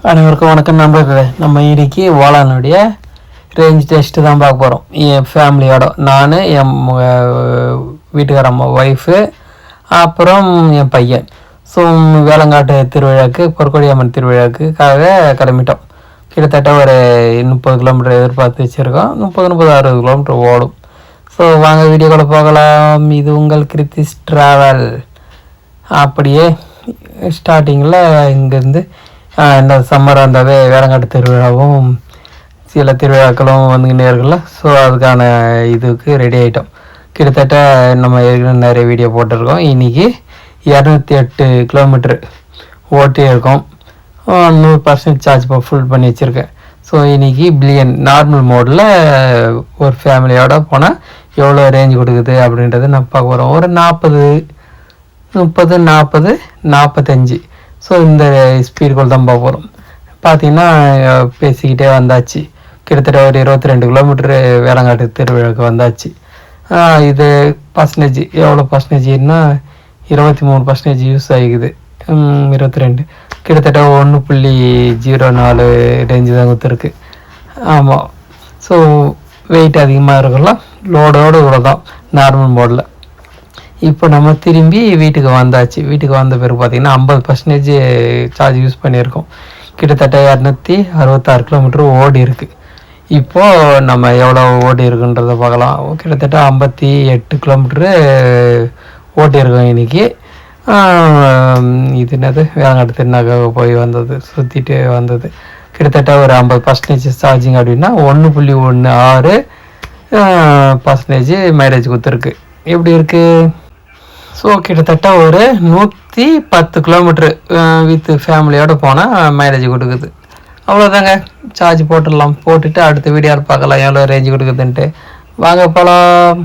அனைவருக்கும் வணக்கம் நண்பர்களே. நம்ம இன்னைக்கு ஓலானுடைய ரேஞ்ச் டெஸ்ட்டு தான் பார்க்க போகிறோம். என் ஃபேமிலியோட நான், என் வீட்டுக்கார அம்மா ஒய்ஃபு, அப்புறம் என் பையன். ஸோ வேலங்காட்டு திருவிழாக்கு, பொற்கொடியம்மன் திருவிழாக்குக்காக கிளம்பிட்டோம். கிட்டத்தட்ட ஒரு 30 கிலோமீட்டர் எதிர்பார்த்து வச்சுருக்கோம். 60 கிலோமீட்டர் ஓடும். ஸோ வாங்க வீடியோக்குள்ள போகலாம். இது உங்கள் கிருத்திஸ் ட்ராவல். அப்படியே ஸ்டார்டிங்கில் இங்கேருந்து இந்த சம்மர் வந்தாவே வேலங்காட்டு திருவிழாவும் சில திருவிழாக்களும் வந்துக்கிட்டே இருக்குல்ல. ஸோ அதுக்கான இதுக்கு ரெடி ஆகிட்டோம். கிட்டத்தட்ட நம்ம ஏற்கனவே நிறைய வீடியோ போட்டிருக்கோம். இன்றைக்கி 208 கிலோமீட்ரு ஓட்டி இருக்கோம். 100% சார்ஜ் ஃபுல் பண்ணி வச்சுருக்கேன். ஸோ இன்றைக்கி பில்லியன் நார்மல் மோடில் ஒரு ஃபேமிலியோடு போனால் எவ்வளோ ரேஞ்ச் கொடுக்குது அப்படின்றத நான் பார்க்க போகிறோம். ஒரு 30, 40, 45. ஸோ இந்த ஸ்பீடுக்குள் தான் போக போகிறோம். பார்த்திங்கன்னா பேசிக்கிட்டே வந்தாச்சு. கிட்டத்தட்ட ஒரு 22 கிலோமீட்டரு வேலங்காட்டு திருவிழாவுக்கு வந்தாச்சு. இது பர்சன்டேஜ் எவ்வளோ பர்சன்டேஜ்னா 23% யூஸ் ஆகிக்குது. 22 கிட்டத்தட்ட 1.04 ரேஞ்சு தான் கொடுத்துருக்கு. ஆமாம். ஸோ வெயிட் அதிகமாக இருக்குல்ல, லோடோடு இவ்வளோ தான் நார்மல் மோடில். இப்போ நம்ம திரும்பி வீட்டுக்கு வந்தாச்சு. வீட்டுக்கு வந்த பிறகு பார்த்திங்கன்னா 50% சார்ஜ் யூஸ் பண்ணியிருக்கோம். கிட்டத்தட்ட 266 கிலோமீட்டர் ஓடி இருக்குது. இப்போது நம்ம எவ்வளோ ஓடி இருக்குன்றதை பார்க்கலாம். கிட்டத்தட்ட 58 கிலோமீட்ரு ஓட்டியிருக்கோம் இன்றைக்கி. இது என்னது வேலங்காட்டு திருநாக்காக போய் வந்தது, சுற்றிட்டு வந்தது. கிட்டத்தட்ட ஒரு 50% சார்ஜிங் அப்படின்னா 1.16% மைலேஜ் கொடுத்துருக்கு. எப்படி இருக்குது? ஸோ கிட்டத்தட்ட ஒரு 110 கிலோமீட்ரு வித் ஃபேமிலியோடு போனால் மைலேஜ் கொடுக்குது. அவ்வளோதாங்க. சார்ஜ் போட்டுடலாம். போட்டுட்டு அடுத்த வீடியோவில் பார்க்கலாம் எவ்வளோ ரேஞ்சு கொடுக்குதுன்ட்டு. வாங்க போகலாம்.